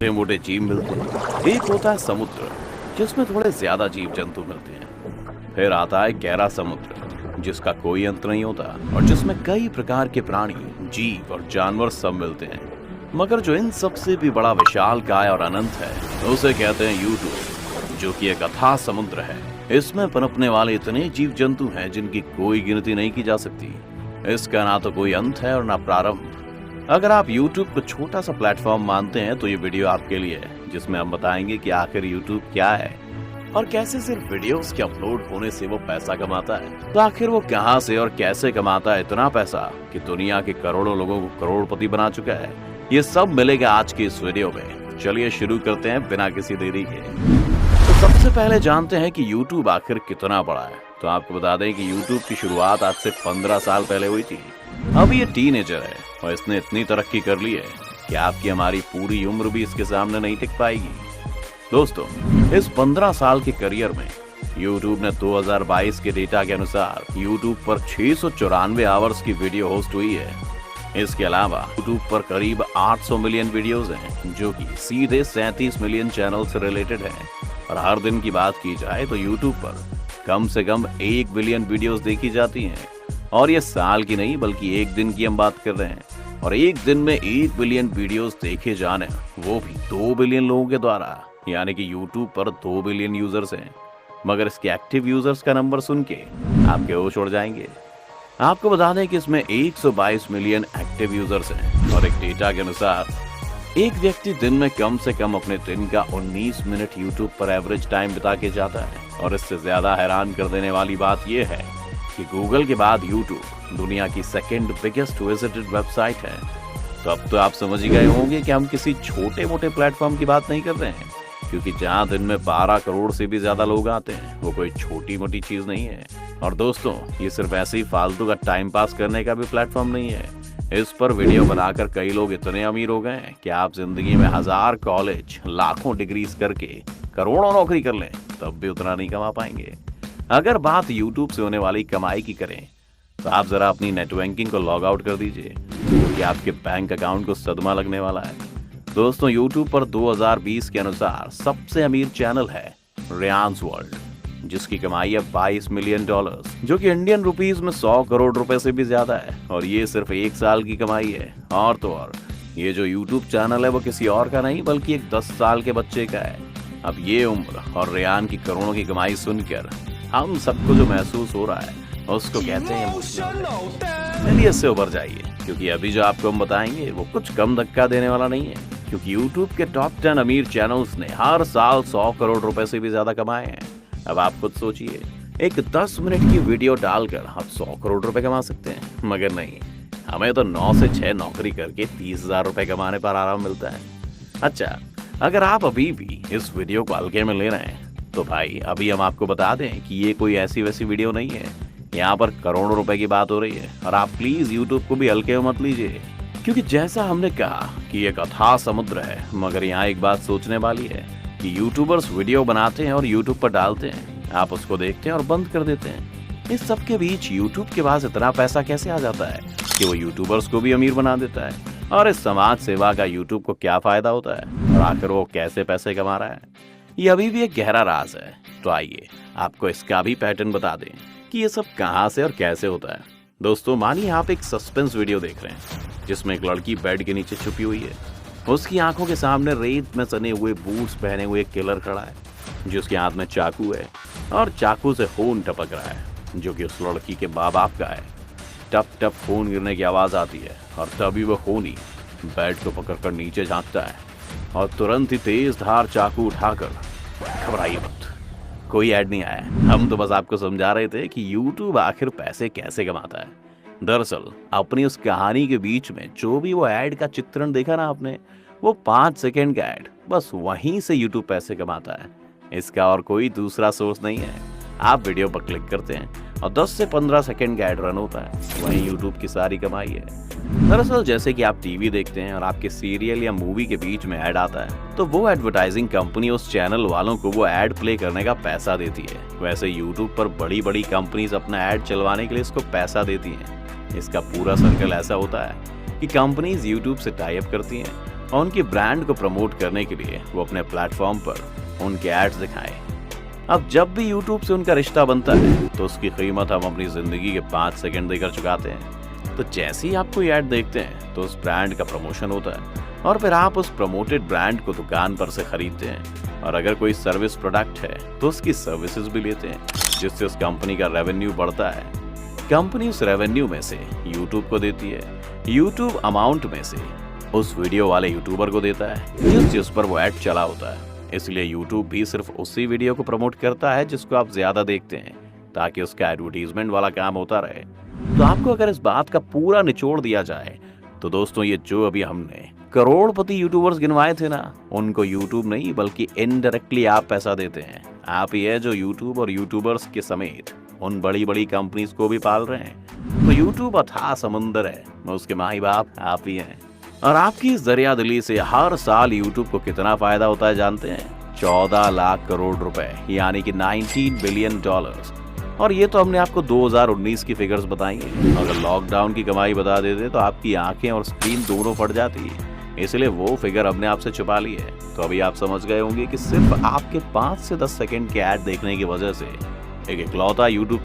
छोटे मोटे जीव मिलते हैं। एक होता है समुद्र, जिसमें थोड़े ज्यादा जीव जंतु मिलते हैं। फिर आता है गहरा समुद्र, जिसका कोई अंत नहीं होता और जिसमें कई प्रकार के प्राणी, जीव और जानवर सब मिलते हैं। मगर जो इन सबसे भी बड़ा विशाल काय और अनंत है, उसे कहते हैं यूट्यूब, जो कि एक अथाह समुद्र है। इसमें पनपने वाले इतने जीव जंतु हैं जिनकी कोई गिनती नहीं की जा सकती। इसका ना तो कोई अंत है और ना प्रारंभ। अगर आप YouTube को छोटा सा प्लेटफॉर्म मानते हैं तो ये वीडियो आपके लिए है, जिसमें हम बताएंगे कि आखिर YouTube क्या है और कैसे सिर्फ वीडियोस के अपलोड होने से वो पैसा कमाता है। तो आखिर वो कहां से और कैसे कमाता है इतना पैसा कि दुनिया के करोड़ों लोगों को करोड़पति बना चुका है। ये सब मिलेगा आज की इस वीडियो में। चलिए शुरू करते हैं बिना किसी देरी के। तो सबसे पहले जानते हैं कि YouTube आखिर कितना बड़ा है। तो आपको बता दें कि YouTube की शुरुआत आज से 15 साल पहले हुई थी। अब ये टीनेजर है और इसने इतनी तरक्की कर ली है कि आपकी हमारी पूरी उम्र भी इसके सामने नहीं टिक पाएगी। दोस्तों, इस 15 साल के करियर में YouTube ने 2022 के डेटा के अनुसार YouTube पर 694 आवर्स की वीडियो होस्ट हुई है। इसके अलावा YouTube पर करीब 800 मिलियन वीडियोस हैं, जो कि सीधे 37 मिलियन चैनल से रिलेटेड हैं। और हर दिन की बात की जाए तो YouTube पर कम से कम 1 बिलियन वीडियोस देखी जाती हैं। और ये साल की नहीं बल्कि एक दिन की हम बात कर रहे हैं। और एक दिन में 1 बिलियन वीडियोस देखे जाने, वो भी 2 बिलियन लोगों के द्वारा, यानी कि YouTube पर 2 बिलियन यूजर्स हैं। मगर इसके एक्टिव यूजर्स का नंबर सुन के आपके होश उड़ जाएंगे। आपको बता दें कि इसमें 122 मिलियन एक्टिव यूजर्स हैं और एक डेटा के अनुसार एक व्यक्ति दिन में कम से कम अपने दिन का 19 मिनट YouTube पर एवरेज टाइम बिता के जाता है। और इससे ज्यादा हैरान कर देने वाली बात यह है कि गूगल के बाद YouTube दुनिया की सेकंड बिगेस्ट विजिटेड वेबसाइट है। तो अब तो आप समझ ही गए होंगे कि हम किसी छोटे मोटे प्लेटफॉर्म की बात नहीं कर रहे हैं, क्योंकि जहां दिन में 12 करोड़ से भी ज्यादा लोग आते हैं, वो कोई छोटी मोटी चीज नहीं है। और दोस्तों, ये सिर्फ ऐसे ही फालतू का टाइम पास करने का भी प्लेटफॉर्म नहीं है। इस पर वीडियो बनाकर कई लोग इतने अमीर हो गए हैं कि आप जिंदगी में 1000 कॉलेज, लाखों डिग्रीज करके करोड़ों नौकरी कर लें, तब भी उतना नहीं कमा पाएंगे। अगर बात YouTube से होने वाली कमाई की करें तो आप जरा अपनी नेट बैंकिंग को लॉग आउट कर दीजिए, क्योंकि आपके बैंक अकाउंट को सदमा लगने वाला है। दोस्तों, YouTube पर 2020 के अनुसार सबसे अमीर चैनल है रियांस वर्ल्ड, जिसकी कमाई है $22 मिलियन, जो कि इंडियन रुपीस में 100 करोड़ रुपए से भी ज्यादा है। और ये सिर्फ एक साल की कमाई है। और तो और ये जो YouTube चैनल है वो किसी और का नहीं बल्कि एक 10 साल के बच्चे का है। अब ये उम्र और रियान की करोड़ों की कमाई सुनकर हम सबको जो महसूस हो रहा है उसको कहते हैं इमोशनल। चलिए इससे उबर जाइए, क्योंकि अभी जो आपको हम बताएंगे वो कुछ कम धक्का देने वाला नहीं है। क्योंकि YouTube के टॉप 10 अमीर चैनल्स ने हर साल 100 करोड़ रुपए से भी ज्यादा कमाए हैं। अब आप खुद सोचिए, एक 10 मिनट की वीडियो डालकर हम 100 करोड़ रुपए कमा सकते हैं। मगर नहीं, हमें तो 9 से 6 नौकरी करके 30,000 रुपए कमाने पर आराम मिलता है। अच्छा, अगर आप अभी भी इस वीडियो को हल्के में ले रहे हैं तो भाई अभी हम आपको बता दें कि ये कोई ऐसी वैसी वीडियो नहीं है। यहाँ पर करोड़ों रुपए की बात हो रही है। और आप प्लीज YouTube को भी हल्के में मत लीजिए, क्योंकि जैसा हमने कहा कि एक अथाह समुद्र है। मगर यहाँ एक बात सोचने वाली है कि यूट्यूबर्स वीडियो बनाते हैं और YouTube पर डालते हैं, आप उसको देखते हैं और बंद कर देते हैं। इस सब के बीच YouTube के पास इतना पैसा कैसे आ जाता है कि वो यूट्यूबर्स को भी अमीर बना देता है। और इस समाज सेवा का YouTube को क्या फायदा होता है और आखिर वो कैसे पैसे कमा रहा है, ये अभी भी एक गहरा राज है। तो आइए आपको इसका भी पैटर्न बता दें कि ये सब कहां से और कैसे होता है। दोस्तों, मानिए आप एक सस्पेंस वीडियो देख रहे हैं जिसमें एक लड़की बेड के नीचे छुपी हुई है। उसकी आंखों के सामने रेत में सने हुए बूट्स पहने हुए एक किलर खड़ा है, जिसके हाथ में चाकू है और चाकू से खून टपक रहा है, जो कि उस लड़की के माँ बाप का है। टप टप खून गिरने की आवाज आती है और तभी वो खूनी बेड को पकड़कर नीचे झांकता है और तुरंत ही तेज धार चाकू उठाकर, घबराइए मत, कोई ऐड नहीं आया, हम तो बस आपको समझा रहे थे कि YouTube आखिर पैसे कैसे कमाता है। दरअसल अपनी उस कहानी के बीच में जो भी वो ऐड का चित्रण देखा ना आपने, वो 5 सेकंड का ऐड, बस वहीं से YouTube पैसे कमाता है। इसका और कोई दूसरा सोर्स नहीं है। आप वीडियो पर क्लिक करते हैं और 10 से 15 सेकंड का ऐड रन होता है, वहीं YouTube की सारी कमाई है। दरअसल जैसे कि आप टीवी देखते हैं और आपके सीरियल या मूवी के बीच में ऐड आता है, तो वो एडवर्टाइजिंग कंपनी उस चैनल वालों को वो ऐड प्ले करने का पैसा देती है। वैसे YouTube पर बड़ी बड़ी कंपनीज अपना ऐड चलवाने के लिए इसको पैसा देती हैं। इसका पूरा सर्कल ऐसा होता है कि कंपनीज YouTube से टाई अप करती हैं और उनकी ब्रांड को प्रमोट करने के लिए वो अपने प्लेटफॉर्म पर उनके एड्स दिखाएं। अब जब भी YouTube से उनका रिश्ता बनता है तो उसकी कीमत हम अपनी जिंदगी के 5 सेकंड देकर चुकाते हैं। तो जैसे ही आप कोई ऐड देखते हैं तो उस ब्रांड का प्रमोशन होता है और फिर आप उस प्रमोटेड ब्रांड को दुकान पर से खरीदते हैं। और अगर कोई सर्विस प्रोडक्ट है तो उसकी सर्विसेज भी लेते हैं, जिससे उस कंपनी का रेवेन्यू बढ़ता है। कंपनी उस रेवेन्यू में से YouTube को देती है, YouTube अमाउंट में से उस वीडियो वाले यूट्यूबर को देता है जिस पर वो ऐड चला होता है। इसलिए YouTube भी सिर्फ उसी वीडियो को प्रमोट करता है जिसको आप ज्यादा देखते हैं, ताकि उसका एडवर्टीजमेंट वाला काम होता रहे। तो आपको अगर इस बात का पूरा निचोड़ दिया जाए तो दोस्तों, ये जो अभी हमने करोड़पति यूट्यूबर्स गिनवाए थे ना, उनको YouTube नहीं बल्कि इनडायरेक्टली आप पैसा देते हैं। आप ही है जो YouTube और यूट्यूबर्स के समेत उन बड़ी बड़ी कंपनीज को भी पाल रहे हैं। तो YouTube अथाह समुंदर है, उसके माही बाप आप ही हैं। और आपकी इस दरियादिली से हर साल YouTube को कितना फायदा होता है जानते हैं? 14 लाख करोड़ रुपए, यानी कि 19 बिलियन डॉलर्स। और ये तो हमने आपको 2019 की फिगर्स बताई हैं। अगर लॉकडाउन की कमाई बता देते तो आपकी आंखें और स्क्रीन दोनों फट जाती, इसलिए वो फिगर हमने आपसे छुपा ली है। तो अभी आप समझ गए होंगे कि सिर्फ आपके 5 से 10 सेकंड के ऐड देखने की वजह से एक इकलौता YouTube